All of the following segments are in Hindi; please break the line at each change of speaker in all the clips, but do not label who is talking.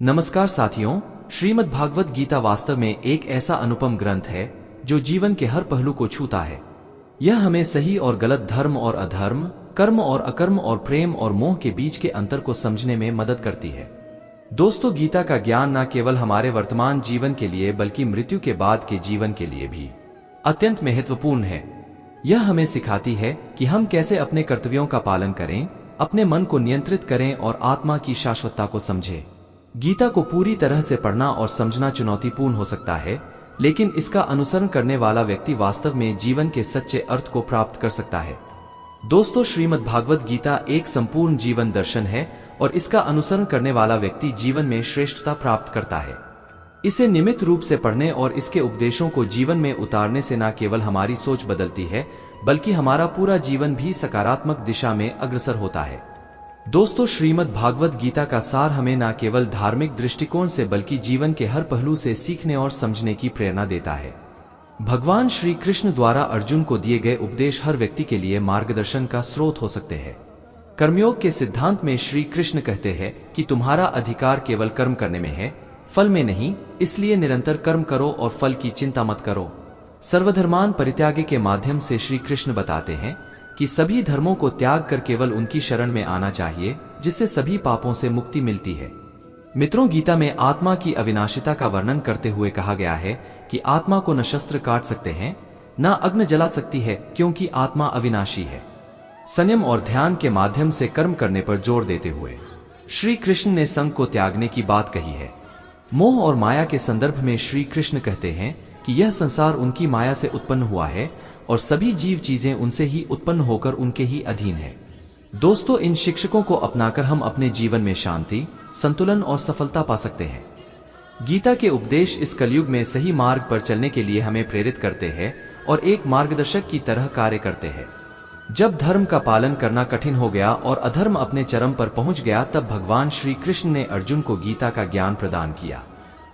नमस्कार साथियों, श्रीमद् भागवत गीता वास्तव में एक ऐसा अनुपम ग्रंथ है जो जीवन के हर पहलू को छूता है। यह हमें सही और गलत, धर्म और अधर्म, कर्म और अकर्म और प्रेम और मोह के बीच के अंतर को समझने में मदद करती है। दोस्तों, गीता का ज्ञान न केवल हमारे वर्तमान जीवन के लिए बल्कि मृत्यु के बाद के जीवन के लिए भी अत्यंत महत्वपूर्ण है। यह हमें सिखाती है कि हम कैसे अपने कर्तव्यों का पालन करें, अपने मन को नियंत्रित करें और आत्मा की शाश्वतता को समझें। गीता को पूरी तरह से पढ़ना और समझना चुनौतीपूर्ण हो सकता है, लेकिन इसका अनुसरण करने वाला व्यक्ति वास्तव में जीवन के सच्चे अर्थ को प्राप्त कर सकता है। दोस्तों, श्रीमद् भागवत गीता एक संपूर्ण जीवन दर्शन है और इसका अनुसरण करने वाला व्यक्ति जीवन में श्रेष्ठता प्राप्त करता है। इसे नियमित रूप से पढ़ने और इसके उपदेशों को जीवन में उतारने से न केवल हमारी सोच बदलती है, बल्कि हमारा पूरा जीवन भी सकारात्मक दिशा में अग्रसर होता है। दोस्तों, श्रीमद् भागवत गीता का सार हमें न केवल धार्मिक दृष्टिकोण से बल्कि जीवन के हर पहलू से सीखने और समझने की प्रेरणा देता है। भगवान श्री कृष्ण द्वारा अर्जुन को दिए गए उपदेश हर व्यक्ति के लिए मार्गदर्शन का स्रोत हो सकते हैं। कर्मयोग के सिद्धांत में श्री कृष्ण कहते हैं कि तुम्हारा अधिकार केवल कर्म करने में है, फल में नहीं, इसलिए निरंतर कर्म करो और फल की चिंता मत करो। सर्वधर्मान परित्यागे के माध्यम से श्री कृष्ण बताते हैं कि सभी धर्मों को त्याग कर केवल उनकी शरण में आना चाहिए, जिससे सभी पापों से मुक्ति मिलती है। मित्रों, गीता में आत्मा की अविनाशिता का वर्णन करते हुए कहा गया है कि आत्मा को न शस्त्र काट सकते हैं, न अग्नि जला सकती है, क्योंकि आत्मा अविनाशी है। संयम और ध्यान के माध्यम से कर्म करने पर जोर देते हुए श्री कृष्ण ने संग को त्यागने की बात कही है। मोह और माया के संदर्भ में श्री कृष्ण कहते हैं कि यह संसार उनकी माया से उत्पन्न हुआ है और सभी जीव चीजें उनसे ही उत्पन्न होकर उनके ही अधीन है। दोस्तों, इन शिक्षकों को अपनाकर हम अपने जीवन में शांति, संतुलन और सफलता पा सकते हैं। गीता के उपदेश इस कलयुग में सही मार्ग पर चलने के लिए हमें प्रेरित करते हैं और एक मार्गदर्शक की तरह कार्य करते हैं। जब धर्म का पालन करना कठिन हो गया और अधर्म अपने चरम पर पहुंच गया, तब भगवान श्री कृष्ण ने अर्जुन को गीता का ज्ञान प्रदान किया।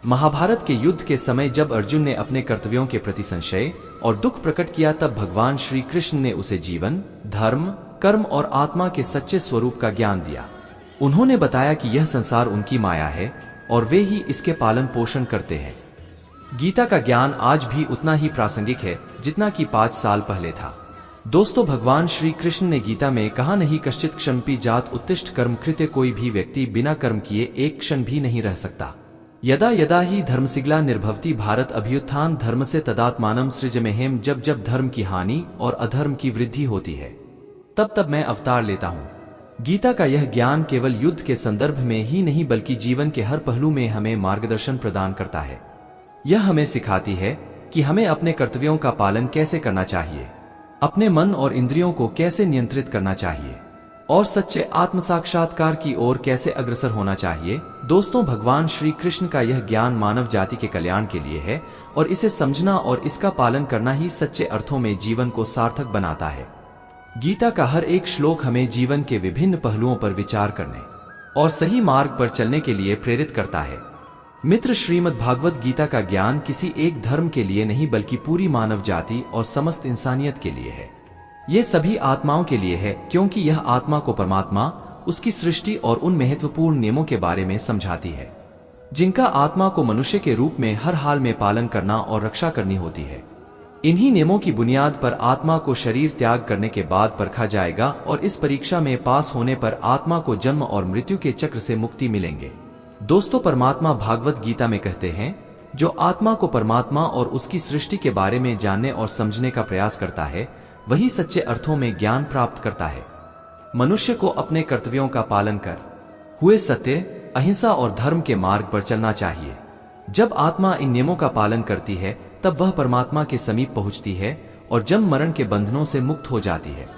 महाभारत के युद्ध के समय जब अर्जुन ने अपने कर्तव्यों के प्रति संशय और दुख प्रकट किया, तब भगवान श्री कृष्ण ने उसे जीवन, धर्म, कर्म और आत्मा के सच्चे स्वरूप का ज्ञान दिया। उन्होंने बताया कि यह संसार उनकी माया है और वे ही इसके पालन पोषण करते हैं। गीता का ज्ञान आज भी उतना ही प्रासंगिक है जितना कि 5 साल पहले था। दोस्तों, भगवान श्री कृष्ण ने गीता में कहा, नहीं कश्चित क्षमपि जात उत्तिष्ठ कर्म कृत्य, कोई भी व्यक्ति बिना कर्म किए एक क्षण भी नहीं रह सकता। यदा यदा ही धर्मसिग्ला निर्भवति भारत अभ्युत्थान धर्म से तदात्मानम सृजमेहेम, जब जब धर्म की हानि और अधर्म की वृद्धि होती है, तब तब मैं अवतार लेता हूँ। गीता का यह ज्ञान केवल युद्ध के संदर्भ में ही नहीं बल्कि जीवन के हर पहलू में हमें मार्गदर्शन प्रदान करता है। यह हमें सिखाती है कि हमें अपने कर्तव्यों का पालन कैसे करना चाहिए, अपने मन और इंद्रियों को कैसे नियंत्रित करना चाहिए और सच्चे आत्म साक्षात्कार की ओर कैसे अग्रसर होना चाहिए। दोस्तों, भगवान श्री कृष्ण का यह ज्ञान मानव जाति के कल्याण के लिए है और इसे समझना और इसका पालन करना ही सच्चे अर्थों में जीवन को सार्थक बनाता है। गीता का हर एक श्लोक हमें जीवन के विभिन्न पहलुओं पर विचार करने और सही मार्ग पर चलने के लिए प्रेरित करता है। मित्र, श्रीमद् भागवत गीता का ज्ञान किसी एक धर्म के लिए नहीं बल्कि पूरी मानव जाति और समस्त इंसानियत के लिए है। ये सभी आत्माओं के लिए है, क्योंकि यह आत्मा को परमात्मा, उसकी सृष्टि और उन महत्वपूर्ण नियमों के बारे में समझाती है जिनका आत्मा को मनुष्य के रूप में हर हाल में पालन करना और रक्षा करनी होती है। इन्हीं नियमों की बुनियाद पर आत्मा को शरीर त्याग करने के बाद परखा जाएगा और इस परीक्षा में पास होने पर आत्मा को जन्म और मृत्यु के चक्र से मुक्ति मिलेंगे। दोस्तों, परमात्मा भागवत गीता में कहते हैं, जो आत्मा को परमात्मा और उसकी सृष्टि के बारे में जानने और समझने का प्रयास करता है, वही सच्चे अर्थों में ज्ञान प्राप्त करता है। मनुष्य को अपने कर्तव्यों का पालन कर हुए सत्य, अहिंसा और धर्म के मार्ग पर चलना चाहिए। जब आत्मा इन नियमों का पालन करती है, तब वह परमात्मा के समीप पहुंचती है और जन्म मरण के बंधनों से मुक्त हो जाती है।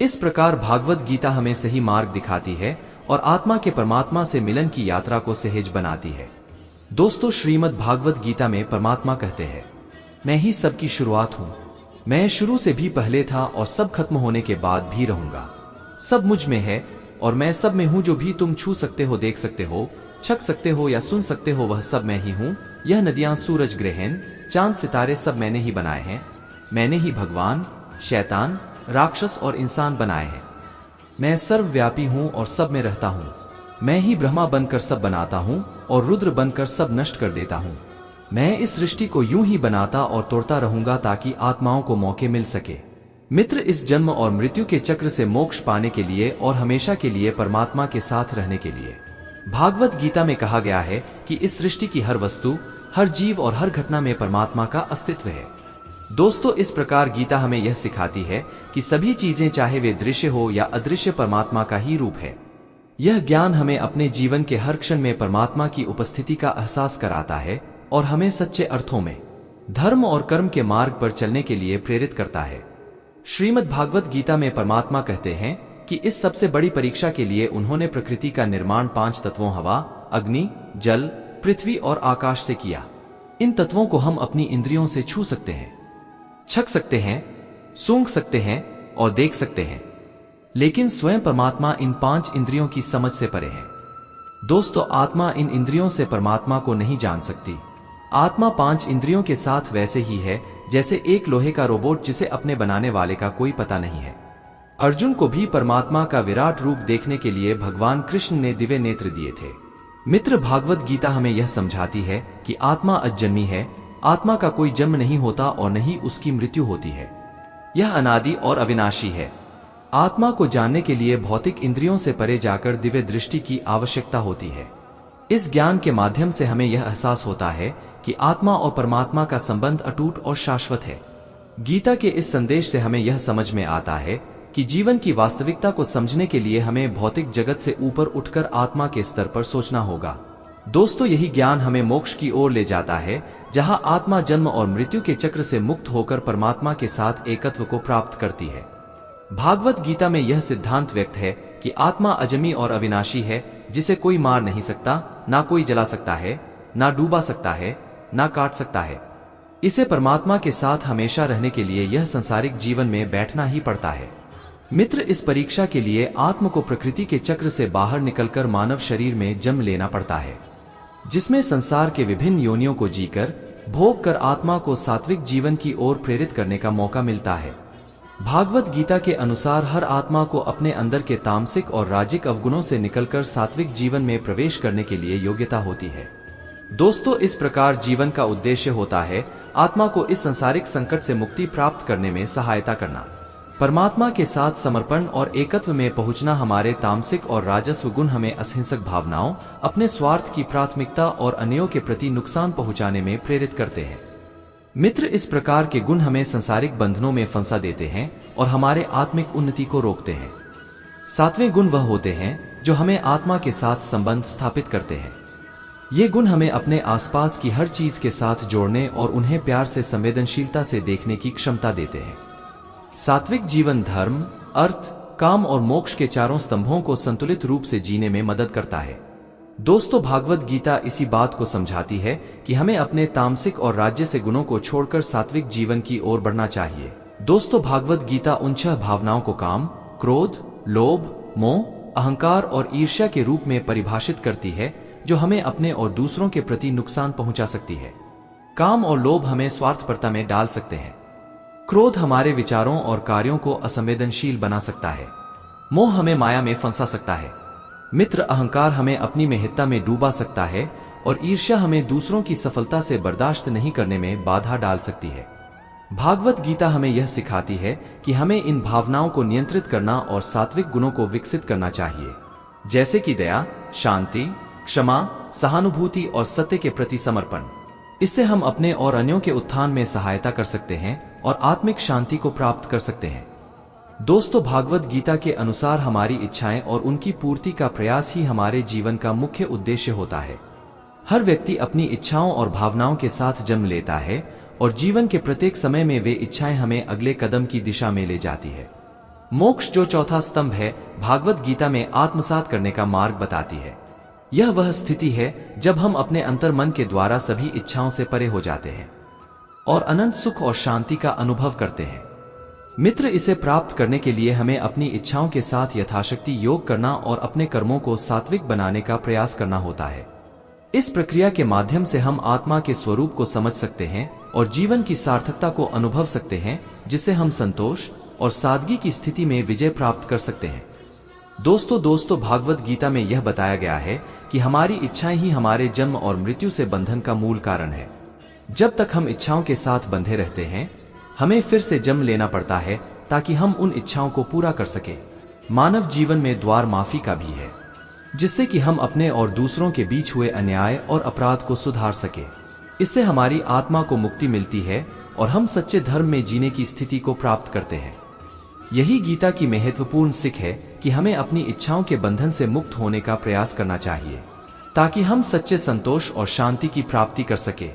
इस प्रकार भागवत गीता हमें सही मार्ग दिखाती है और आत्मा के परमात्मा से मिलन की यात्रा को सहज बनाती है। दोस्तों, श्रीमद् भागवत गीता में परमात्मा कहते हैं, मैं ही सबकी शुरुआत हूँ। मैं शुरू से भी पहले था और सब खत्म होने के बाद भी रहूंगा। सब मुझ में है और मैं सब में हूँ। जो भी तुम छू सकते हो, देख सकते हो, छक सकते हो या सुन सकते हो, वह सब मैं ही हूँ। यह नदियां, सूरज, ग्रहण, चांद, सितारे सब मैंने ही बनाए हैं। मैंने ही भगवान, शैतान, राक्षस और इंसान बनाए हैं। मैं सर्वव्यापी हूँ और सब में रहता हूँ। मैं ही ब्रह्मा बनकर सब बनाता हूँ और रुद्र बनकर सब नष्ट कर देता हूँ। मैं इस सृष्टि को यूं ही बनाता और तोड़ता रहूंगा ताकि आत्माओं को मौके मिल सके। मित्र, इस जन्म और मृत्यु के चक्र से मोक्ष पाने के लिए और हमेशा के लिए परमात्मा के साथ रहने के लिए भागवत गीता में कहा गया है कि इस सृष्टि की हर वस्तु, हर जीव और हर घटना में परमात्मा का अस्तित्व है। दोस्तों, इस प्रकार गीता हमें यह सिखाती है कि सभी चीजें, चाहे वे दृश्य हो या अदृश्य, परमात्मा का ही रूप है। यह ज्ञान हमें अपने जीवन के हर क्षण में परमात्मा की उपस्थिति का एहसास कराता है और हमें सच्चे अर्थों में धर्म और कर्म के मार्ग पर चलने के लिए प्रेरित करता है। श्रीमद् भागवत गीता में परमात्मा कहते हैं कि इस सबसे बड़ी परीक्षा के लिए उन्होंने प्रकृति का निर्माण 5 तत्वों हवा, अग्नि, जल, पृथ्वी और आकाश से किया। इन तत्वों को हम अपनी इंद्रियों से छू सकते हैं, छक सकते हैं, सूंघ सकते हैं और देख सकते हैं, लेकिन स्वयं परमात्मा इन 5 इंद्रियों की समझ से परे है। दोस्तों, आत्मा इन इंद्रियों से परमात्मा को नहीं जान सकती। आत्मा 5 इंद्रियों के साथ वैसे ही है जैसे एक लोहे का रोबोट जिसे अपने बनाने वाले का कोई पता नहीं है। अर्जुन को भी परमात्मा का विराट रूप देखने के लिए भगवान कृष्ण ने दिव्य नेत्र दिए थे। मित्र, भागवत गीता हमें यह समझाती है कि आत्मा अजन्मी है। आत्मा का कोई जन्म नहीं होता और न ही उसकी मृत्यु होती है। यह अनादि और अविनाशी है। आत्मा को जानने के लिए भौतिक इंद्रियों से परे जाकर दिव्य दृष्टि की आवश्यकता होती है। इस ज्ञान के माध्यम से हमें यह एहसास होता है कि आत्मा और परमात्मा का संबंध अटूट और शाश्वत है। गीता के इस संदेश से हमें यह समझ में आता है कि जीवन की वास्तविकता को समझने के लिए हमें भौतिक जगत से ऊपर उठकर आत्मा के स्तर पर सोचना होगा। दोस्तों, यही ज्ञान हमें मोक्ष की ओर ले जाता है, जहां आत्मा जन्म और मृत्यु के चक्र से मुक्त होकर परमात्मा के साथ एकत्व को प्राप्त करती है। भागवत गीता में यह सिद्धांत व्यक्त है कि आत्मा अजन्मी और अविनाशी है, जिसे कोई मार नहीं सकता, ना कोई जला सकता है, ना डूबा सकता है, ना काट सकता है। इसे परमात्मा के साथ हमेशा रहने के लिए यह संसारिक जीवन में बैठना ही पड़ता है। मित्र, इस परीक्षा के लिए आत्म को प्रकृति के चक्र से बाहर निकलकर मानव शरीर में जन्म लेना पड़ता है, जिसमें संसार के विभिन्न योनियों को जीकर भोग कर आत्मा को सात्विक जीवन की ओर प्रेरित करने का मौका मिलता है। भागवत गीता के अनुसार हर आत्मा को अपने अंदर के तामसिक और राजिक अवगुणों से निकलकर सात्विक जीवन में प्रवेश करने के लिए योग्यता होती है। दोस्तों, इस प्रकार जीवन का उद्देश्य होता है आत्मा को इस संसारिक संकट से मुक्ति प्राप्त करने में सहायता करना। परमात्मा के साथ समर्पण और एकत्व में पहुंचना। हमारे तामसिक और राजस्व गुण हमें असहिंसक भावनाओं, अपने स्वार्थ की प्राथमिकता और अन्यों के प्रति नुकसान पहुंचाने में प्रेरित करते हैं। मित्र, इस प्रकार के गुण हमें संसारिक बंधनों में फंसा देते हैं और हमारे आत्मिक उन्नति को रोकते हैं। 7वें गुण वह होते हैं जो हमें आत्मा के साथ संबंध स्थापित करते हैं। ये गुण हमें अपने आसपास की हर चीज के साथ जोड़ने और उन्हें प्यार से, संवेदनशीलता से देखने की क्षमता देते हैं। सात्विक जीवन धर्म, अर्थ, काम और मोक्ष के चारों स्तंभों को संतुलित रूप से जीने में मदद करता है। दोस्तों, भागवत गीता इसी बात को समझाती है कि हमें अपने तामसिक और राज्य से गुणों को छोड़कर सात्विक जीवन की ओर बढ़ना चाहिए। दोस्तों, भागवत गीता उन 6 भावनाओं को काम, क्रोध, लोभ, मोह, अहंकार और ईर्ष्या के रूप में परिभाषित करती है, जो हमें अपने और दूसरों के प्रति नुकसान पहुंचा सकती है। काम और लोभ हमें स्वार्थपरता में डाल सकते हैं। क्रोध हमारे विचारों और कार्यों को असंवेदनशील बना सकता है। मोह हमें माया में फंसा सकता है। मित्र, अहंकार हमें अपनी महत्ता में डूबा सकता है और ईर्ष्या हमें दूसरों की सफलता से बर्दाश्त नहीं करने में बाधा डाल सकती है। भागवत गीता हमें यह सिखाती है कि हमें इन भावनाओं को नियंत्रित करना और सात्विक गुणों को विकसित करना चाहिए, जैसे कि दया, शांति, क्षमा, सहानुभूति और सत्य के प्रति समर्पण। इससे हम अपने और अन्यों के उत्थान में सहायता कर सकते हैं और आत्मिक शांति को प्राप्त कर सकते हैं। दोस्तों, भागवत गीता के अनुसार हमारी इच्छाएं और उनकी पूर्ति का प्रयास ही हमारे जीवन का मुख्य उद्देश्य होता है। हर व्यक्ति अपनी इच्छाओं और भावनाओं के साथ जन्म लेता है और जीवन के प्रत्येक समय में वे इच्छाएं हमें अगले कदम की दिशा में ले जाती है। मोक्ष, जो चौथा स्तंभ है, भागवत गीता में आत्मसात करने का मार्ग बताती है। यह वह स्थिति है जब हम अपने अंतर मन के द्वारा सभी इच्छाओं से परे हो जाते हैं और अनंत सुख और शांति का अनुभव करते हैं। मित्र, इसे प्राप्त करने के लिए हमें अपनी इच्छाओं के साथ यथाशक्ति योग करना और अपने कर्मों को सात्विक बनाने का प्रयास करना होता है। इस प्रक्रिया के माध्यम से हम आत्मा के स्वरूप को समझ सकते हैं और जीवन की सार्थकता को अनुभव सकते हैं, जिससे हम संतोष और सादगी की स्थिति में विजय प्राप्त कर सकते हैं। दोस्तों भागवत गीता में यह बताया गया है कि हमारी इच्छाएं ही हमारे जन्म और मृत्यु से बंधन का मूल कारण है। जब तक हम इच्छाओं के साथ बंधे रहते हैं, हमें फिर से जन्म लेना पड़ता है ताकि हम उन इच्छाओं को पूरा कर सके। मानव जीवन में द्वार माफी का भी है, जिससे कि हम अपने और दूसरों के बीच हुए अन्याय और अपराध को सुधार सके। इससे हमारी आत्मा को मुक्ति मिलती है और हम सच्चे धर्म में जीने की स्थिति को प्राप्त करते हैं। यही गीता की महत्वपूर्ण सीख है कि हमें अपनी इच्छाओं के बंधन से मुक्त होने का प्रयास करना चाहिए, ताकि हम सच्चे संतोष और शांति की प्राप्ति कर सके।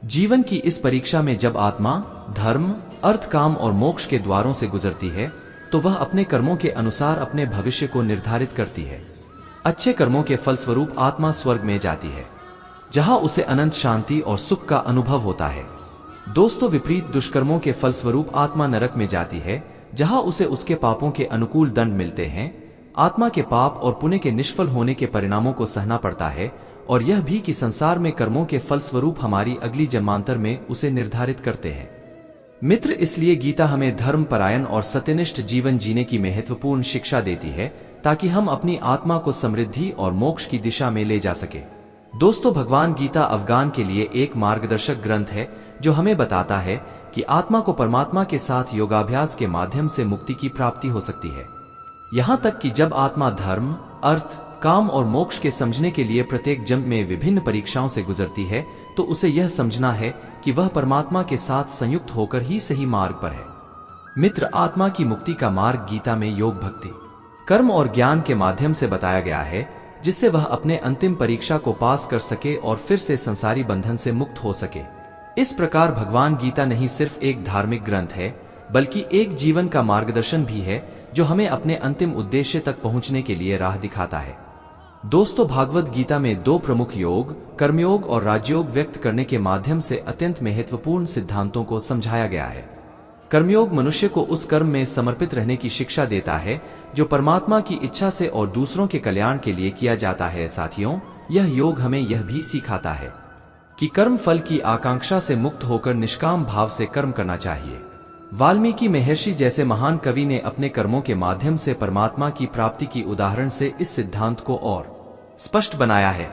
जीवन की इस परीक्षा में जब आत्मा धर्म, अर्थ, काम और मोक्ष के द्वारों से गुजरती है, तो वह अपने कर्मों के अनुसार अपने भविष्य को निर्धारित करती है। अच्छे कर्मों के फलस्वरूप आत्मा स्वर्ग में जाती है, जहां उसे अनंत शांति और सुख का अनुभव होता है। दोस्तों, विपरीत दुष्कर्मों के फलस्वरूप आत्मा नरक में जाती है, जहां उसे उसके पापों के अनुकूल दंड मिलते हैं। आत्मा के पाप और पुण्य के निष्फल होने के परिणामों को सहना पड़ता है, और यह भी कि संसार में कर्मों के फलस्वरूप हमारी अगली जन्मांतर में उसे निर्धारित करते हैं। मित्र, इसलिए गीता हमें धर्म परायण और सत्यनिष्ठ जीवन जीने की महत्वपूर्ण शिक्षा देती है, ताकि हम अपनी आत्मा को समृद्धि और मोक्ष की दिशा में ले जा सके। दोस्तों, भगवान गीता अवगान के लिए एक मार्गदर्शक ग्रंथ है जो हमें बताता है कि आत्मा को परमात्मा के साथ योगाभ्यास के माध्यम से मुक्ति की प्राप्ति हो सकती है। यहाँ तक कि जब आत्मा धर्म, अर्थ, काम और मोक्ष के समझने के लिए प्रत्येक जन्म में विभिन्न परीक्षाओं से गुजरती है, तो उसे यह समझना है कि वह परमात्मा के साथ संयुक्त होकर ही सही मार्ग पर है। मित्र, आत्मा की मुक्ति का मार्ग गीता में योग, भक्ति, कर्म और ज्ञान के माध्यम से बताया गया है, जिससे वह अपने अंतिम परीक्षा को पास कर सके और फिर से संसारी बंधन से मुक्त हो सके। इस प्रकार भगवान गीता नहीं सिर्फ एक धार्मिक ग्रंथ है, बल्कि एक जीवन का मार्गदर्शन भी है, जो हमें अपने अंतिम उद्देश्य तक पहुंचने के लिए राह दिखाता है। दोस्तों, भागवत गीता में दो प्रमुख योग, कर्मयोग और राजयोग व्यक्त करने के माध्यम से अत्यंत महत्वपूर्ण सिद्धांतों को समझाया गया है। कर्मयोग मनुष्य को उस कर्म में समर्पित रहने की शिक्षा देता है जो परमात्मा की इच्छा से और दूसरों के कल्याण के लिए किया जाता है। साथियों, यह योग हमें यह भी सिखाता है कि कर्म फल की आकांक्षा से मुक्त होकर निष्काम भाव से कर्म करना चाहिए। वाल्मीकि महर्षि जैसे महान कवि ने अपने कर्मों के माध्यम से परमात्मा की प्राप्ति की उदाहरण से इस सिद्धांत को और स्पष्ट बनाया है।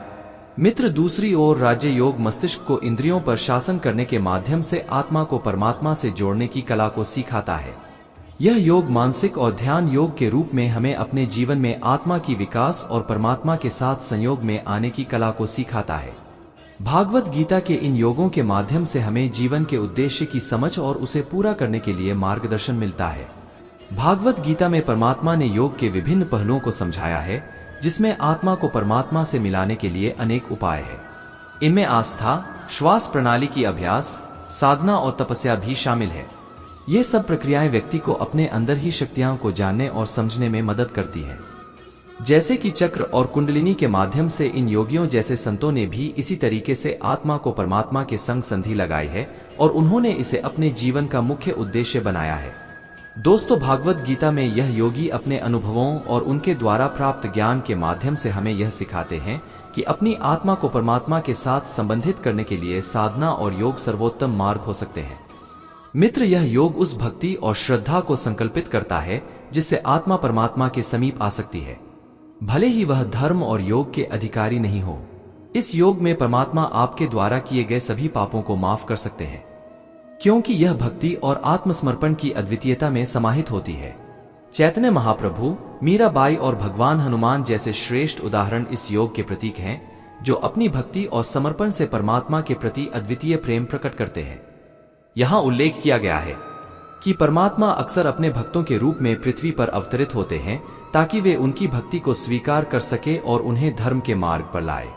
मित्र, दूसरी ओर राज्य योग मस्तिष्क को इंद्रियों पर शासन करने के माध्यम से आत्मा को परमात्मा से जोड़ने की कला को सिखाता है। यह योग मानसिक और ध्यान योग के रूप में हमें अपने जीवन में आत्मा की विकास और परमात्मा के साथ संयोग में आने की कला को सिखाता है। भागवत गीता के इन योगों के माध्यम से हमें जीवन के उद्देश्य की समझ और उसे पूरा करने के लिए मार्गदर्शन मिलता है। भागवत गीता में परमात्मा ने योग के विभिन्न पहलुओं को समझाया है, जिसमें आत्मा को परमात्मा से मिलाने के लिए अनेक उपाय हैं। इनमें आस्था, श्वास प्रणाली की अभ्यास, साधना और तपस्या भी शामिल है। ये सब प्रक्रियाएं व्यक्ति को अपने अंदर ही शक्तियों को जानने और समझने में मदद करती हैं। जैसे कि चक्र और कुंडलिनी के माध्यम से इन योगियों जैसे संतों ने भी इसी तरीके से आत्मा को परमात्मा के संग संधि लगाई है और उन्होंने इसे अपने जीवन का मुख्य उद्देश्य बनाया है। दोस्तों, भागवत गीता में यह योगी अपने अनुभवों और उनके द्वारा प्राप्त ज्ञान के माध्यम से हमें यह सिखाते हैं कि अपनी आत्मा को परमात्मा के साथ संबंधित करने के लिए साधना और योग सर्वोत्तम मार्ग हो सकते हैं। मित्र, यह योग उस भक्ति और श्रद्धा को संकल्पित करता है जिससे आत्मा परमात्मा के समीप आ सकती है, भले ही वह धर्म और योग के अधिकारी नहीं हो। इस योग में परमात्मा आपके द्वारा किए गए सभी पापों को माफ कर सकते हैं, क्योंकि यह भक्ति और आत्मसमर्पण की अद्वितीयता में समाहित होती है। चैतन्य महाप्रभु, मीराबाई और भगवान हनुमान जैसे श्रेष्ठ उदाहरण इस योग के प्रतीक हैं, जो अपनी भक्ति और समर्पण से परमात्मा के प्रति अद्वितीय प्रेम प्रकट करते हैं। यहाँ उल्लेख किया गया है कि परमात्मा अक्सर अपने भक्तों के रूप में पृथ्वी पर अवतरित होते हैं, ताकि वे उनकी भक्ति को स्वीकार कर सके और उन्हें धर्म के मार्ग पर लाए।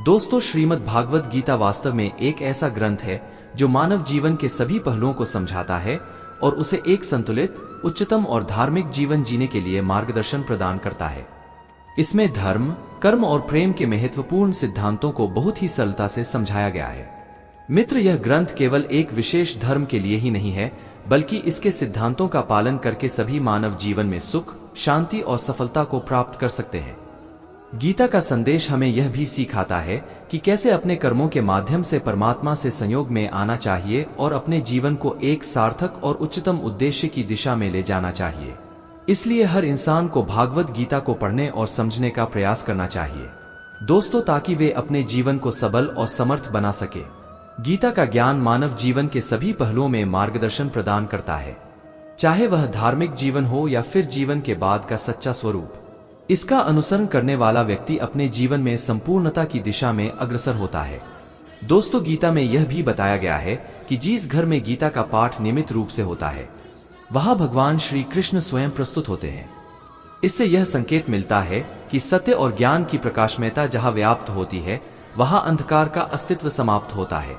दोस्तों, श्रीमद् भागवत गीता वास्तव में एक ऐसा ग्रंथ है जो मानव जीवन के सभी पहलुओं को समझाता है और उसे एक संतुलित, उच्चतम और धार्मिक जीवन जीने के लिए मार्गदर्शन प्रदान करता है। इसमें धर्म, कर्म और प्रेम के महत्वपूर्ण सिद्धांतों को बहुत ही सरलता से समझाया गया है। मित्र, यह ग्रंथ केवल एक विशेष धर्म के लिए ही नहीं है, बल्कि इसके सिद्धांतों का पालन करके सभी मानव जीवन में सुख, शांति और सफलता को प्राप्त कर सकते हैं। गीता का संदेश हमें यह भी सिखाता है कि कैसे अपने कर्मों के माध्यम से परमात्मा से संयोग में आना चाहिए और अपने जीवन को एक सार्थक और उच्चतम उद्देश्य की दिशा में ले जाना चाहिए। इसलिए हर इंसान को भागवत गीता को पढ़ने और समझने का प्रयास करना चाहिए दोस्तों, ताकि वे अपने जीवन को सबल और समर्थ बना सके। गीता का ज्ञान मानव जीवन के सभी पहलुओं में मार्गदर्शन प्रदान करता है, चाहे वह धार्मिक जीवन हो या फिर जीवन के बाद का सच्चा स्वरूप। इसका अनुसरण करने वाला व्यक्ति अपने जीवन में संपूर्णता की दिशा में अग्रसर होता है। दोस्तों, गीता में यह भी बताया गया है कि जिस घर में गीता का पाठ नियमित रूप से होता है वहां भगवान श्री कृष्ण स्वयं प्रस्तुत होते हैं। इससे यह संकेत मिलता है कि सत्य और ज्ञान की प्रकाशमयता जहां व्याप्त होती है वहां अंधकार का अस्तित्व समाप्त होता है।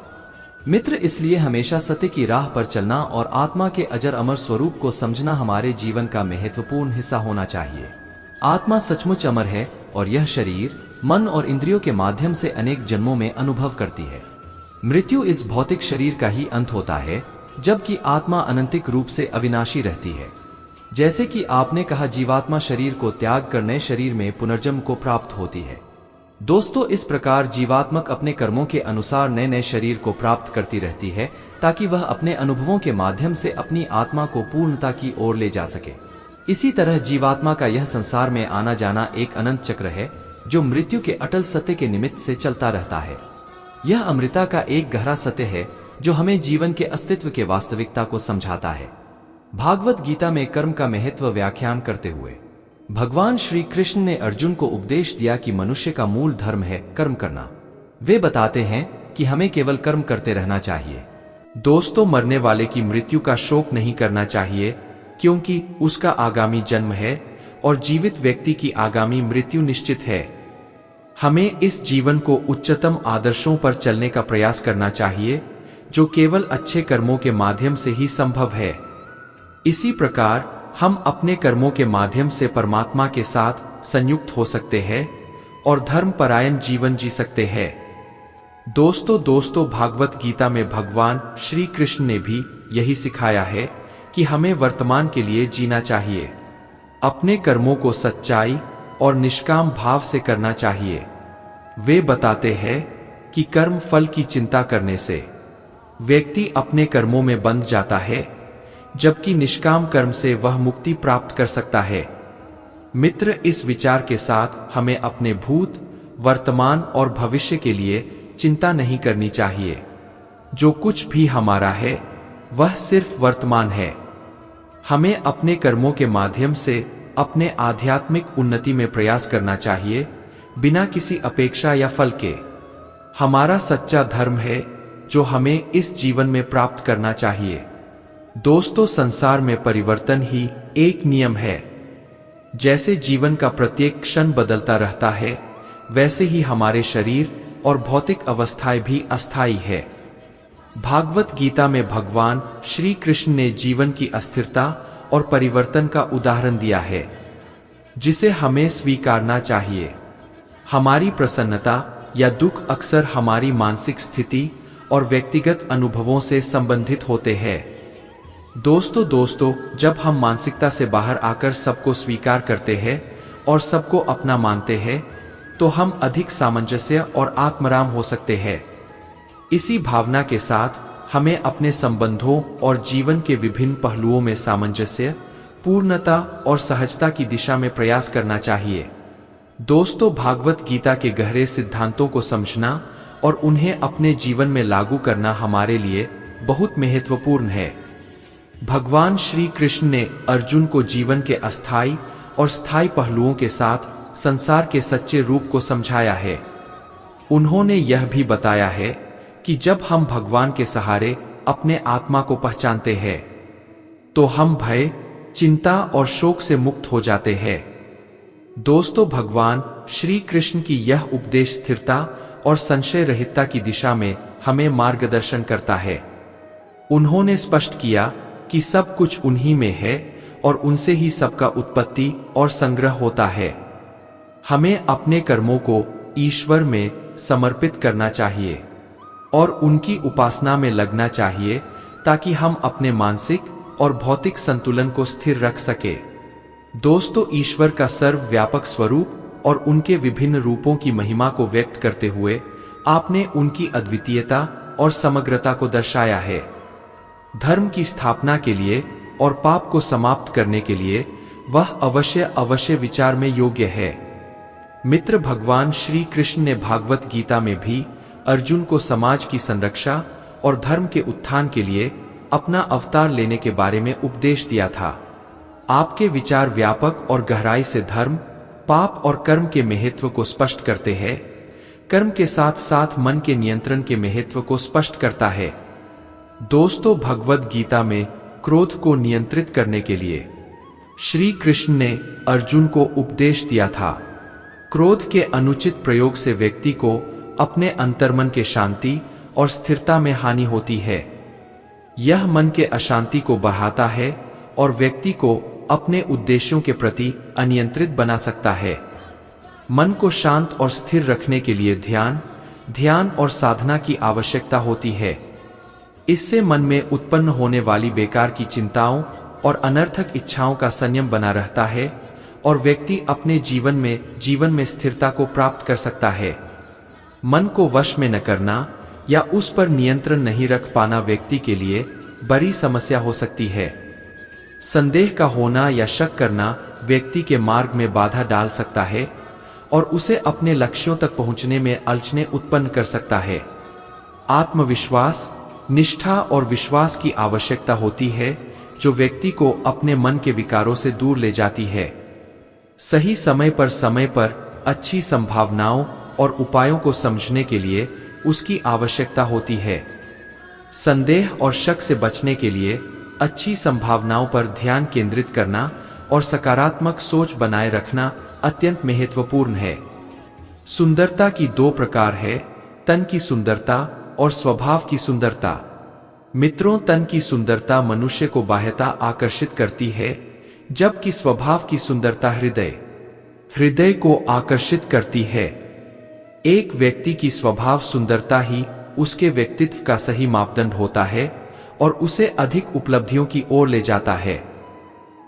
मित्र, इसलिए हमेशा सत्य की राह पर चलना और आत्मा के अजर अमर स्वरूप को समझना हमारे जीवन का महत्वपूर्ण हिस्सा होना चाहिए। आत्मा सचमुच अमर है और यह शरीर, मन और इंद्रियों के माध्यम से अनेक जन्मों में अनुभव करती है। मृत्यु इस भौतिक शरीर का ही अंत होता है, जबकि आत्मा अनंतिक रूप से अविनाशी रहती है। जैसे कि आपने कहा, जीवात्मा शरीर को त्याग कर नए शरीर में पुनर्जन्म को प्राप्त होती है। दोस्तों, इस प्रकार जीवात्मक अपने कर्मों के अनुसार नए नए शरीर को प्राप्त करती रहती है, ताकि वह अपने अनुभवों के माध्यम से अपनी आत्मा को पूर्णता की ओर ले जा सके। इसी तरह जीवात्मा का यह संसार में आना जाना एक अनंत चक्र है, जो मृत्यु के अटल सत्य के निमित्त से चलता रहता है। यह अमृता का एक गहरा सत्य है जो हमें जीवन के अस्तित्व के वास्तविकता को समझाता है। भागवत गीता में कर्म का महत्व व्याख्यान करते हुए भगवान श्री कृष्ण ने अर्जुन को उपदेश दिया कि मनुष्य का मूल धर्म है कर्म करना। वे बताते हैं कि हमें केवल कर्म करते रहना चाहिए। दोस्तों, मरने वाले की मृत्यु का शोक नहीं करना चाहिए, क्योंकि उसका आगामी जन्म है और जीवित व्यक्ति की आगामी मृत्यु निश्चित है। हमें इस जीवन को उच्चतम आदर्शों पर चलने का प्रयास करना चाहिए, जो केवल अच्छे कर्मों के माध्यम से ही संभव है। इसी प्रकार हम अपने कर्मों के माध्यम से परमात्मा के साथ संयुक्त हो सकते हैं और धर्मपरायण जीवन जी सकते हैं। दोस्तों, भागवत गीता में भगवान श्री कृष्ण ने भी यही सिखाया है कि हमें वर्तमान के लिए जीना चाहिए। अपने कर्मों को सच्चाई और निष्काम भाव से करना चाहिए। वे बताते हैं कि कर्म फल की चिंता करने से व्यक्ति अपने कर्मों में बंध जाता है, जबकि निष्काम कर्म से वह मुक्ति प्राप्त कर सकता है। मित्र, इस विचार के साथ हमें अपने भूत, वर्तमान और भविष्य के लिए चिंता नहीं करनी चाहिए। जो कुछ भी हमारा है वह सिर्फ वर्तमान है। हमें अपने कर्मों के माध्यम से अपने आध्यात्मिक उन्नति में प्रयास करना चाहिए, बिना किसी अपेक्षा या फल के। हमारा सच्चा धर्म है जो हमें इस जीवन में प्राप्त करना चाहिए। दोस्तों, संसार में परिवर्तन ही एक नियम है। जैसे जीवन का प्रत्येक क्षण बदलता रहता है, वैसे ही हमारे शरीर और भौतिक अवस्थाएं भी अस्थायी है। भागवत गीता में भगवान श्री कृष्ण ने जीवन की अस्थिरता और परिवर्तन का उदाहरण दिया है, जिसे हमें स्वीकारना चाहिए। हमारी प्रसन्नता या दुख अक्सर हमारी मानसिक स्थिति और व्यक्तिगत अनुभवों से संबंधित होते हैं। दोस्तों, जब हम मानसिकता से बाहर आकर सबको स्वीकार करते हैं और सबको अपना मानते हैं, तो हम अधिक सामंजस्य और आत्मराम हो सकते हैं। इसी भावना के साथ हमें अपने संबंधों और जीवन के विभिन्न पहलुओं में सामंजस्य, पूर्णता और सहजता की दिशा में प्रयास करना चाहिए। दोस्तों, भागवत गीता के गहरे सिद्धांतों को समझना और उन्हें अपने जीवन में लागू करना हमारे लिए बहुत महत्वपूर्ण है। भगवान श्री कृष्ण ने अर्जुन को जीवन के अस्थायी और स्थायी पहलुओं के साथ संसार के सच्चे रूप को समझाया है। उन्होंने यह भी बताया है कि जब हम भगवान के सहारे अपने आत्मा को पहचानते हैं, तो हम भय, चिंता और शोक से मुक्त हो जाते हैं। दोस्तों, भगवान श्री कृष्ण की यह उपदेश स्थिरता और संशय रहितता की दिशा में हमें मार्गदर्शन करता है। उन्होंने स्पष्ट किया कि सब कुछ उन्हीं में है और उनसे ही सबका उत्पत्ति और संग्रह होता है। हमें अपने कर्मों को ईश्वर में समर्पित करना चाहिए और उनकी उपासना में लगना चाहिए, ताकि हम अपने मानसिक और भौतिक संतुलन को स्थिर रख सके। दोस्तों, ईश्वर का सर्वव्यापक स्वरूप और उनके विभिन्न रूपों की महिमा को व्यक्त करते हुए आपने उनकी अद्वितीयता और समग्रता को दर्शाया है। धर्म की स्थापना के लिए और पाप को समाप्त करने के लिए वह अवश्य अवश्य विचार में योग्य है। मित्र, भगवान श्री कृष्ण ने भागवत गीता में भी अर्जुन को समाज की संरक्षा और धर्म के उत्थान के लिए अपना अवतार लेने के बारे में उपदेश दिया था। आपके विचार व्यापक और गहराई से धर्म, पाप और कर्म के महत्व को स्पष्ट करते हैं। कर्म के साथ साथ मन के नियंत्रण के महत्व को स्पष्ट करता है। दोस्तों, भगवद गीता में क्रोध को नियंत्रित करने के लिए श्री कृष्ण ने अर्जुन को उपदेश दिया था। क्रोध के अनुचित प्रयोग से व्यक्ति को अपने अंतर्मन के शांति और स्थिरता में हानि होती है। यह मन के अशांति को बढ़ाता है और व्यक्ति को अपने उद्देश्यों के प्रति अनियंत्रित बना सकता है। मन को शांत और स्थिर रखने के लिए ध्यान और साधना की आवश्यकता होती है। इससे मन में उत्पन्न होने वाली बेकार की चिंताओं और अनर्थक इच्छाओं का संयम बना रहता है और व्यक्ति अपने जीवन में स्थिरता को प्राप्त कर सकता है। मन को वश में न करना या उस पर नियंत्रण नहीं रख पाना व्यक्ति के लिए बड़ी समस्या हो सकती है। संदेह का होना या शक करना व्यक्ति के मार्ग में बाधा डाल सकता है और उसे अपने लक्ष्यों तक पहुंचने में अड़चनें उत्पन्न कर सकता है। आत्मविश्वास, निष्ठा और विश्वास की आवश्यकता होती है जो व्यक्ति को अपने मन के विकारों से दूर ले जाती है। सही समय पर अच्छी संभावनाओं और उपायों को समझने के लिए उसकी आवश्यकता होती है। संदेह और शक से बचने के लिए अच्छी संभावनाओं पर ध्यान केंद्रित करना और सकारात्मक सोच बनाए रखना अत्यंत महत्वपूर्ण है। सुंदरता की दो प्रकार है, तन की सुंदरता और स्वभाव की सुंदरता। मित्रों, तन की सुंदरता मनुष्य को बाह्यता आकर्षित करती है, जबकि स्वभाव की सुंदरता हृदय को आकर्षित करती है। एक व्यक्ति की स्वभाव सुंदरता ही उसके व्यक्तित्व का सही मापदंड होता है और उसे अधिक उपलब्धियों की ओर ले जाता है।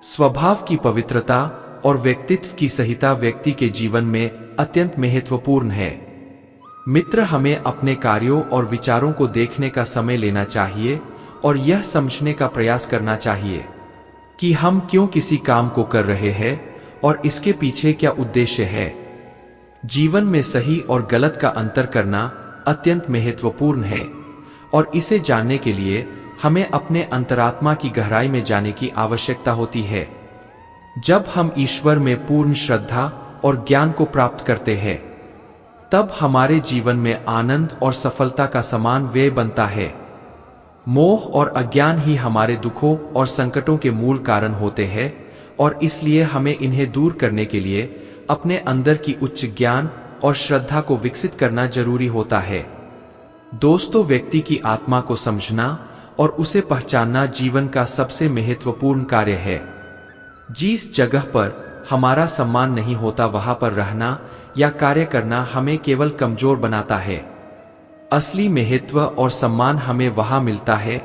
स्वभाव की पवित्रता और व्यक्तित्व की सहीता व्यक्ति के जीवन में अत्यंत महत्वपूर्ण है। मित्र, हमें अपने कार्यों और विचारों को देखने का समय लेना चाहिए और यह समझने का प्रयास करना चाहिए कि हम क्यों किसी काम को कर रहे हैं और इसके पीछे क्या उद्देश्य है। जीवन में सही और गलत का अंतर करना अत्यंत महत्वपूर्ण है और इसे जानने के लिए हमें अपने अंतरात्मा की गहराई में जाने की आवश्यकता होती है। जब हम ईश्वर में पूर्ण श्रद्धा और ज्ञान को प्राप्त करते हैं, तब हमारे जीवन में आनंद और सफलता का समान व्यय बनता है। मोह और अज्ञान ही हमारे दुखों और संकटों के मूल कारण होते हैं और इसलिए हमें इन्हें दूर करने के लिए अपने अंदर की उच्च ज्ञान और श्रद्धा को विकसित करना जरूरी होता है। दोस्तों, व्यक्ति की आत्मा को समझना और उसे पहचानना जीवन का सबसे महत्वपूर्ण कार्य है। जिस जगह पर हमारा सम्मान नहीं होता वहां पर रहना या कार्य करना हमें केवल कमजोर बनाता है। असली महत्व और सम्मान हमें वहां मिलता है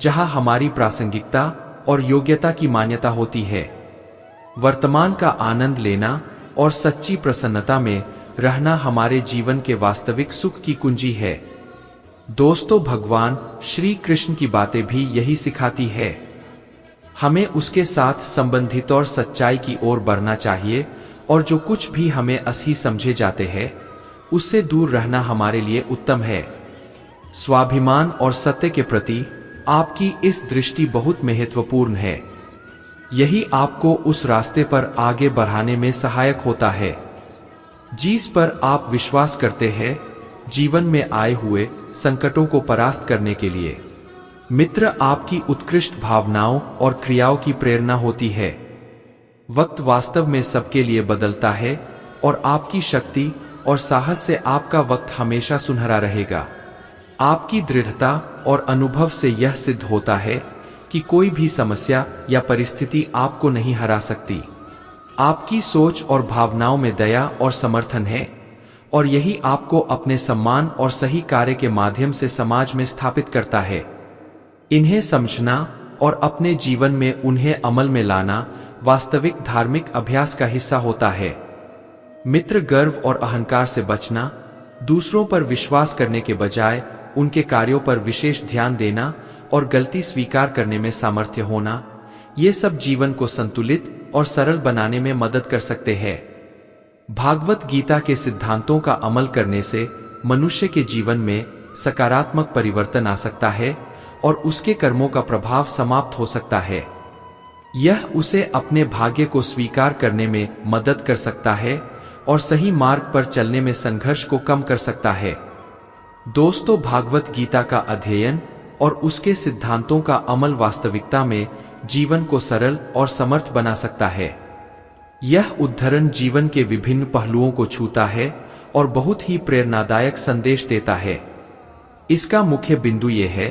जहां हमारी प्रासंगिकता और योग्यता की मान्यता होती है। वर्तमान का आनंद लेना और सच्ची प्रसन्नता में रहना हमारे जीवन के वास्तविक सुख की कुंजी है। दोस्तों, भगवान श्री कृष्ण की बातें भी यही सिखाती है। हमें उसके साथ संबंधित और सच्चाई की ओर बढ़ना चाहिए और जो कुछ भी हमें असही समझे जाते हैं उससे दूर रहना हमारे लिए उत्तम है। स्वाभिमान और सत्य के प्रति आपकी इस दृष्टि बहुत महत्वपूर्ण है। यही आपको उस रास्ते पर आगे बढ़ाने में सहायक होता है जिस पर आप विश्वास करते हैं, जीवन में आए हुए संकटों को परास्त करने के लिए। मित्र, आपकी उत्कृष्ट भावनाओं और क्रियाओं की प्रेरणा होती है। वक्त वास्तव में सबके लिए बदलता है और आपकी शक्ति और साहस से आपका वक्त हमेशा सुनहरा रहेगा। आपकी दृढ़ता और अनुभव से यह सिद्ध होता है कि कोई भी समस्या या परिस्थिति आपको नहीं हरा सकती। आपकी सोच और भावनाओं में दया और समर्थन है और यही आपको अपने सम्मान और सही कार्य के माध्यम से समाज में स्थापित करता है। इन्हें समझना और अपने जीवन में उन्हें अमल में लाना वास्तविक धार्मिक अभ्यास का हिस्सा होता है। मित्र, गर्व और अहंकार से बचना, दूसरों पर विश्वास करने के बजाय उनके कार्यों पर विशेष ध्यान देना और गलती स्वीकार करने में सामर्थ्य होना, ये सब जीवन को संतुलित, और सरल बनाने में मदद कर सकते हैं। भागवत गीता के सिद्धांतों का अमल करने से मनुष्य के जीवन में सकारात्मक परिवर्तन आ सकता है और उसके कर्मों का प्रभाव समाप्त हो सकता है। यह उसे अपने भाग्य को स्वीकार करने में मदद कर सकता है और सही मार्ग पर चलने में संघर्ष को कम कर सकता है। दोस्तों, भागवत गीता का अध्ययन और उसके सिद्धांतों का अमल वास्तविकता में जीवन को सरल और समर्थ बना सकता है। यह उद्धरण जीवन के विभिन्न पहलुओं को छूता है और बहुत ही प्रेरणादायक संदेश देता है। इसका मुख्य बिंदु यह है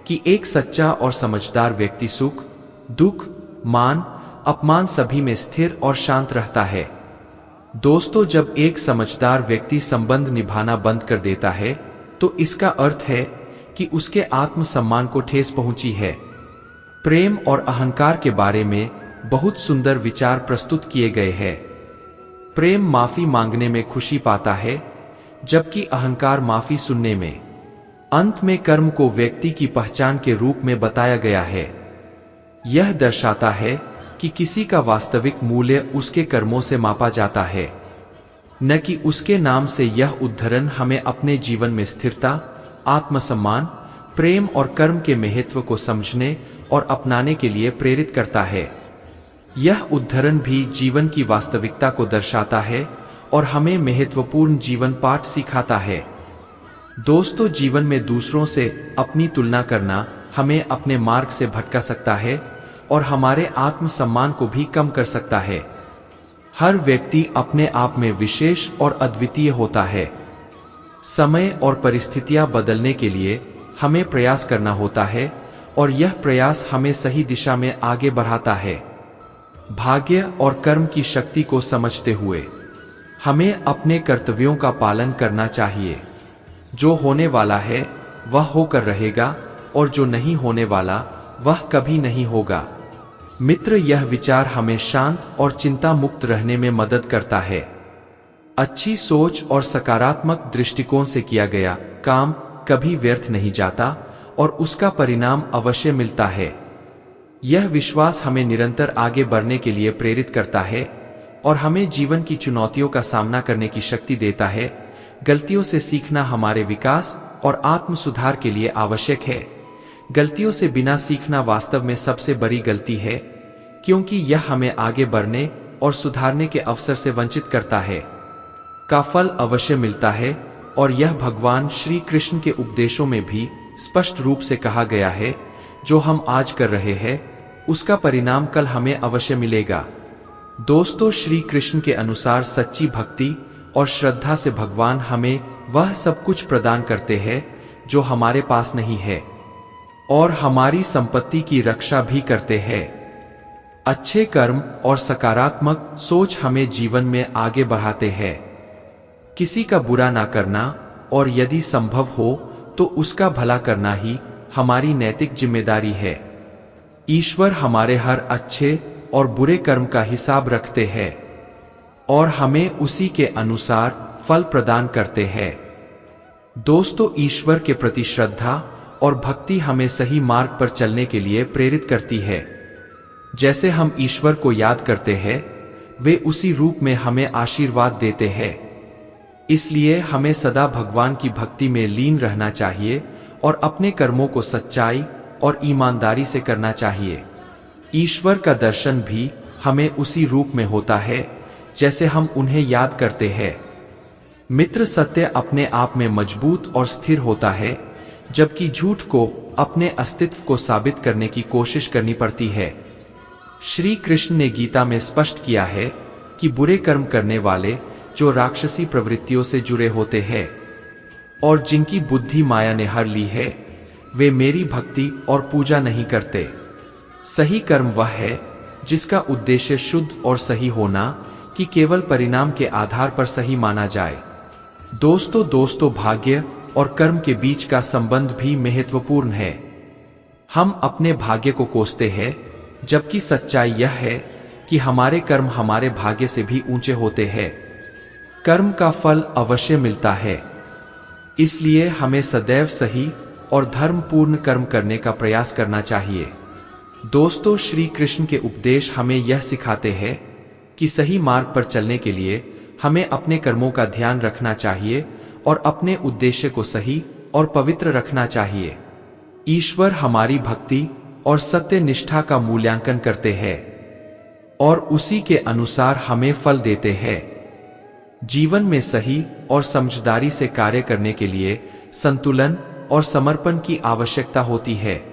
कि एक सच्चा और समझदार व्यक्ति सुख, दुख, मान, अपमान सभी में स्थिर और शांत रहता है। दोस्तों, जब एक समझदार व्यक्ति संबंध निभाना बंद कर देता है तो इसका अर्थ है कि उसके आत्मसम्मान को ठेस पहुंची है। प्रेम और अहंकार के बारे में बहुत सुंदर विचार प्रस्तुत किए गए हैं। प्रेम माफी मांगने में खुशी पाता है, जबकि अहंकार माफी सुनने में। अंत में कर्म को व्यक्ति की पहचान के रूप में बताया गया है। यह दर्शाता है कि किसी का वास्तविक मूल्य उसके कर्मों से मापा जाता है, न कि उसके नाम से। यह उद्धरण हमें अपने जीवन में स्थिरता, आत्मसम्मान, प्रेम और कर्म के महत्व को समझने और अपनाने के लिए प्रेरित करता है। यह उद्धरण भी जीवन की वास्तविकता को दर्शाता है और हमें महत्वपूर्ण जीवन पाठ सिखाता है। दोस्तों, जीवन में दूसरों से अपनी तुलना करना हमें अपने मार्ग से भटका सकता है और हमारे आत्मसम्मान को भी कम कर सकता है। हर व्यक्ति अपने आप में विशेष और अद्वितीय होता है। समय और परिस्थितियां बदलने के लिए हमें प्रयास करना होता है और यह प्रयास हमें सही दिशा में आगे बढ़ाता है। भाग्य और कर्म की शक्ति को समझते हुए हमें अपने कर्तव्यों का पालन करना चाहिए। जो होने वाला है वह होकर रहेगा और जो नहीं होने वाला वह कभी नहीं होगा। मित्र, यह विचार हमें शांत और चिंता मुक्त रहने में मदद करता है। अच्छी सोच और सकारात्मक दृष्टिकोण से किया गया काम कभी व्यर्थ नहीं जाता और उसका परिणाम अवश्य मिलता है। यह विश्वास हमें निरंतर आगे बढ़ने के लिए प्रेरित करता है और हमें जीवन की चुनौतियों का सामना करने की शक्ति देता है। गलतियों से सीखना हमारे विकास और आत्म सुधार के लिए आवश्यक है। गलतियों से बिना सीखना वास्तव में सबसे बड़ी गलती है, क्योंकि यह हमें आगे बढ़ने और सुधारने के अवसर से वंचित करता है। का फल अवश्य मिलता है और यह भगवान श्री कृष्ण के उपदेशों में भी स्पष्ट रूप से कहा गया है। जो हम आज कर रहे हैं उसका परिणाम कल हमें अवश्य मिलेगा। दोस्तों, श्री कृष्ण के अनुसार सच्ची भक्ति और श्रद्धा से भगवान हमें वह सब कुछ प्रदान करते हैं जो हमारे पास नहीं है और हमारी संपत्ति की रक्षा भी करते हैं। अच्छे कर्म और सकारात्मक सोच हमें जीवन में आगे बढ़ाते हैं। किसी का बुरा ना करना और यदि संभव हो तो उसका भला करना ही हमारी नैतिक जिम्मेदारी है। ईश्वर हमारे हर अच्छे और बुरे कर्म का हिसाब रखते हैं और हमें उसी के अनुसार फल प्रदान करते हैं। दोस्तों, ईश्वर के प्रति श्रद्धा और भक्ति हमें सही मार्ग पर चलने के लिए प्रेरित करती है। जैसे हम ईश्वर को याद करते हैं, वे उसी रूप में हमें आशीर्वाद देते हैं। इसलिए हमें सदा भगवान की भक्ति में लीन रहना चाहिए और अपने कर्मों को सच्चाई और ईमानदारी से करना चाहिए। ईश्वर का दर्शन भी हमें उसी रूप में होता है जैसे हम उन्हें याद करते हैं। मित्र, सत्य अपने आप में मजबूत और स्थिर होता है, जबकि झूठ को अपने अस्तित्व को साबित करने की कोशिश करनी पड़ती है। श्री कृष्ण ने गीता में स्पष्ट किया है कि बुरे कर्म करने वाले जो राक्षसी प्रवृत्तियों से जुड़े होते हैं और जिनकी बुद्धि माया ने हर ली है, वे मेरी भक्ति और पूजा नहीं करते। सही कर्म वह है जिसका उद्देश्य शुद्ध और सही होना, कि केवल परिणाम के आधार पर सही माना जाए। दोस्तों, भाग्य और कर्म के बीच का संबंध भी महत्वपूर्ण है। हम अपने भाग्य को कोसते हैं, जबकि सच्चाई यह है कि हमारे कर्म हमारे भाग्य से भी ऊंचे होते हैं। कर्म का फल अवश्य मिलता है, इसलिए हमें सदैव सही और धर्मपूर्ण कर्म करने का प्रयास करना चाहिए। दोस्तों, श्री कृष्ण के उपदेश हमें यह सिखाते हैं कि सही मार्ग पर चलने के लिए हमें अपने कर्मों का ध्यान रखना चाहिए और अपने उद्देश्य को सही और पवित्र रखना चाहिए। ईश्वर हमारी भक्ति और सत्य निष्ठा का मूल्यांकन करते हैं और उसी के अनुसार हमें फल देते हैं। जीवन में सही और समझदारी से कार्य करने के लिए संतुलन और समर्पण की आवश्यकता होती है।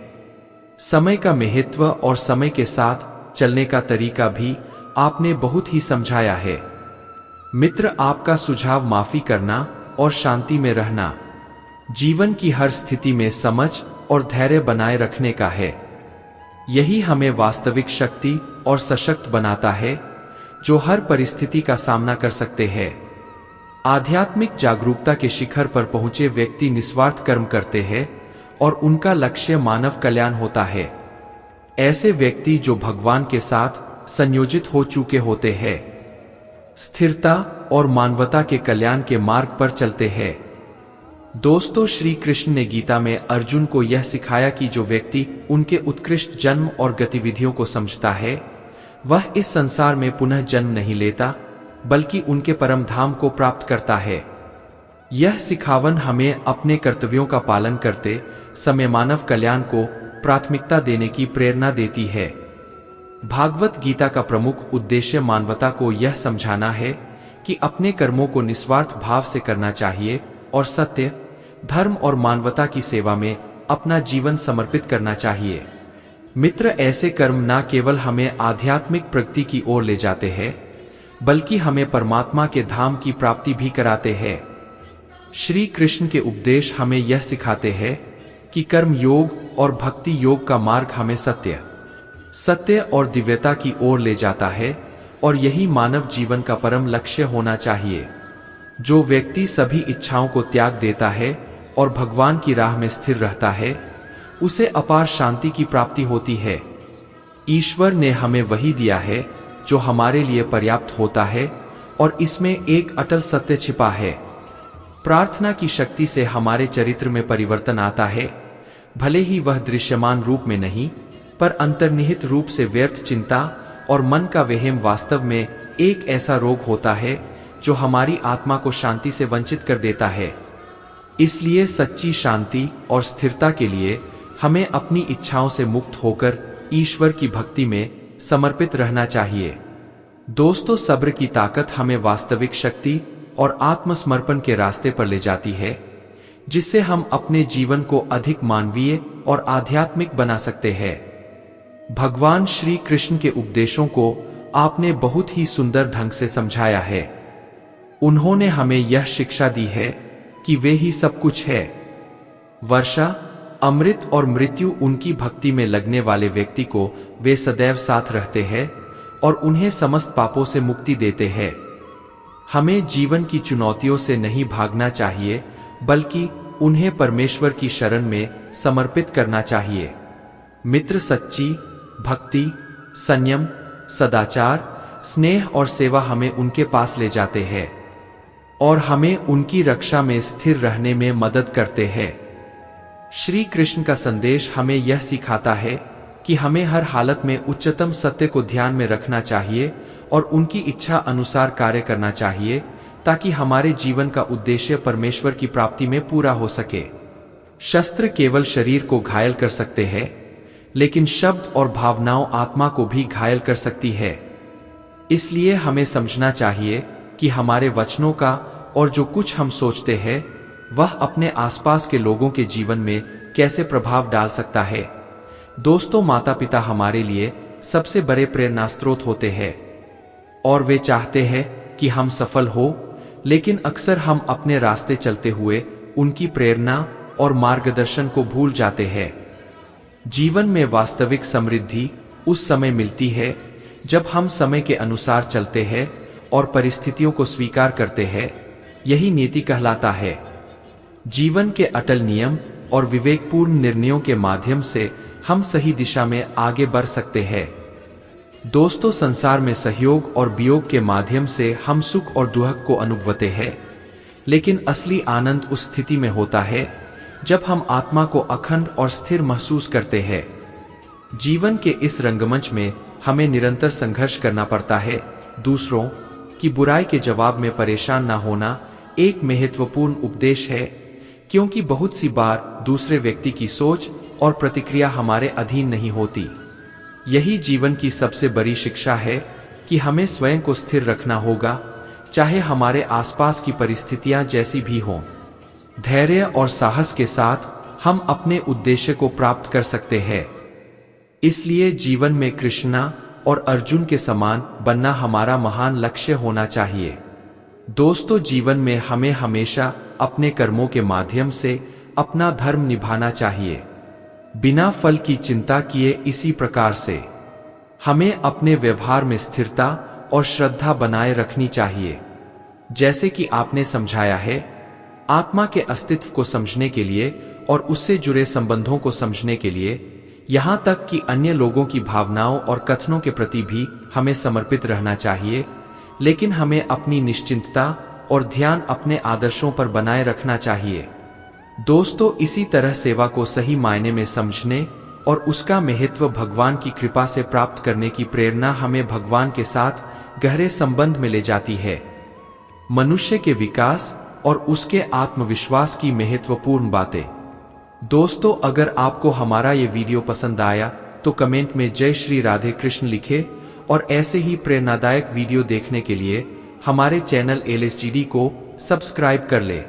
समय का महत्व और समय के साथ चलने का तरीका भी आपने बहुत ही समझाया है। मित्र, आपका सुझाव माफी करना और शांति में रहना जीवन की हर स्थिति में समझ और धैर्य बनाए रखने का है। यही हमें वास्तविक शक्ति और सशक्त बनाता है, जो हर परिस्थिति का सामना कर सकते हैं। आध्यात्मिक जागरूकता के शिखर पर पहुंचे व्यक्ति निस्वार्थ कर्म करते हैं और उनका लक्ष्य मानव कल्याण होता है। ऐसे व्यक्ति जो भगवान के साथ संयोजित हो चुके होते हैं, स्थिरता और मानवता के कल्याण के मार्ग पर चलते हैं। दोस्तों, श्री कृष्ण ने गीता में अर्जुन को यह सिखाया कि जो व्यक्ति उनके उत्कृष्ट जन्म और गतिविधियों को समझता है, वह इस संसार में पुनः जन्म नहीं लेता, बल्कि उनके परम धाम को प्राप्त करता है। यह सिखावन हमें अपने कर्तव्यों का पालन करते समय मानव कल्याण को प्राथमिकता देने की प्रेरणा देती है। भागवत गीता का प्रमुख उद्देश्य मानवता को यह समझाना है कि अपने कर्मों को निस्वार्थ भाव से करना चाहिए और सत्य, धर्म और मानवता की सेवा में अपना जीवन समर्पित करना चाहिए। मित्र, ऐसे कर्म न केवल हमें आध्यात्मिक प्रगति की ओर ले जाते हैं, बल्कि हमें परमात्मा के धाम की प्राप्ति भी कराते हैं। श्री कृष्ण के उपदेश हमें यह सिखाते हैं कि कर्म योग और भक्ति योग का मार्ग हमें सत्य और दिव्यता की ओर ले जाता है और यही मानव जीवन का परम लक्ष्य होना चाहिए। जो व्यक्ति सभी इच्छाओं को त्याग देता है और भगवान की राह में स्थिर रहता है, उसे अपार शांति की प्राप्ति होती है। ईश्वर ने हमें वही दिया है जो हमारे लिए पर्याप्त होता है और इसमें एक अटल सत्य छिपा है। प्रार्थना की शक्ति से हमारे चरित्र में परिवर्तन आता है, भले ही वह दृश्यमान रूप में नहीं, पर अंतर्निहित रूप से व्यर्थ चिंता और मन का वहम वास्तव में एक ऐसा रोग होता है जो हमारी आत्मा को शांति से वंचित कर देता है। इसलिए सच्ची शांति और स्थिरता के लिए हमें अपनी इच्छाओं से मुक्त होकर ईश्वर की भक्ति में समर्पित रहना चाहिए। दोस्तों, सब्र की ताकत हमें वास्तविक शक्ति और आत्मसमर्पण के रास्ते पर ले जाती है, जिससे हम अपने जीवन को अधिक मानवीय और आध्यात्मिक बना सकते हैं। भगवान श्री कृष्ण के उपदेशों को आपने बहुत ही सुंदर ढंग से समझाया है। उन्होंने हमें यह शिक्षा दी है कि वे ही सब कुछ है। वर्षा, अमृत और मृत्यु उनकी भक्ति में लगने वाले व्यक्ति को वे सदैव साथ रहते हैं और उन्हें समस्त पापों से मुक्ति देते हैं। हमें जीवन की चुनौतियों से नहीं भागना चाहिए, बल्कि उन्हें परमेश्वर की शरण में समर्पित करना चाहिए। मित्र, सच्ची भक्ति, संयम, सदाचार, स्नेह और सेवा हमें उनके पास ले जाते हैं और हमें उनकी रक्षा में स्थिर रहने में मदद करते हैं। श्री कृष्ण का संदेश हमें यह सिखाता है कि हमें हर हालत में उच्चतम सत्य को ध्यान में रखना चाहिए और उनकी इच्छा अनुसार कार्य करना चाहिए, ताकि हमारे जीवन का उद्देश्य परमेश्वर की प्राप्ति में पूरा हो सके। शस्त्र केवल शरीर को घायल कर सकते हैं, लेकिन शब्द और भावनाओं आत्मा को भी घायल कर सकती है। इसलिए हमें समझना चाहिए कि हमारे वचनों का और जो कुछ हम सोचते हैं, वह अपने आसपास के लोगों के जीवन में कैसे प्रभाव डाल सकता है। दोस्तों, माता पिता हमारे लिए सबसे बड़े प्रेरणा स्रोत होते हैं और वे चाहते हैं कि हम सफल हो, लेकिन अक्सर हम अपने रास्ते चलते हुए उनकी प्रेरणा और मार्गदर्शन को भूल जाते हैं। जीवन में वास्तविक समृद्धि उस समय मिलती है जब हम समय के अनुसार चलते हैं और परिस्थितियों को स्वीकार करते हैं। यही नीति कहलाता है। जीवन के अटल नियम और विवेकपूर्ण निर्णयों के माध्यम से हम सही दिशा में आगे बढ़ सकते हैं। दोस्तों, संसार में सहयोग और वियोग के माध्यम से हम सुख और दुख को अनुभवते हैं, लेकिन असली आनंद उस स्थिति में होता है जब हम आत्मा को अखंड और स्थिर महसूस करते हैं। जीवन के इस रंगमंच में हमें निरंतर संघर्ष करना पड़ता है। दूसरों की बुराई के जवाब में परेशान ना होना एक महत्वपूर्ण उपदेश है, क्योंकि बहुत सी बार दूसरे व्यक्ति की सोच और प्रतिक्रिया हमारे अधीन नहीं होती। यही जीवन की सबसे बड़ी शिक्षा है कि हमें स्वयं को स्थिर रखना होगा, चाहे हमारे आसपास की परिस्थितियां जैसी भी हों। धैर्य और साहस के साथ हम अपने उद्देश्य को प्राप्त कर सकते हैं। इसलिए जीवन में कृष्णा और अर्जुन के समान बनना हमारा महान लक्ष्य होना चाहिए। दोस्तों, जीवन में हमें हमेशा अपने कर्मों के माध्यम से अपना धर्म निभाना चाहिए, बिना फल की चिंता किए। इसी प्रकार से हमें अपने व्यवहार में स्थिरता और श्रद्धा बनाए रखनी चाहिए। जैसे कि आपने समझाया है, आत्मा के अस्तित्व को समझने के लिए और उससे जुड़े संबंधों को समझने के लिए, यहां तक कि अन्य लोगों की भावनाओं और कथनों के प्रति भी हमें समर्पित रहना चाहिए, लेकिन हमें अपनी निश्चिंतता और ध्यान अपने आदर्शों पर बनाए रखना चाहिए। दोस्तों, इसी तरह सेवा को सही मायने में समझने और उसका महत्व भगवान की कृपा से प्राप्त करने की प्रेरणा हमें भगवान के साथ गहरे संबंध में ले जाती है। मनुष्य के विकास और उसके आत्मविश्वास की महत्वपूर्ण बातें। दोस्तों, अगर आपको हमारा ये वीडियो पसंद आया तो कमेंट में जय श्री राधे कृष्ण लिखें और ऐसे ही प्रेरणादायक वीडियो देखने के लिए हमारे चैनल LSGD को सब्सक्राइब कर ले।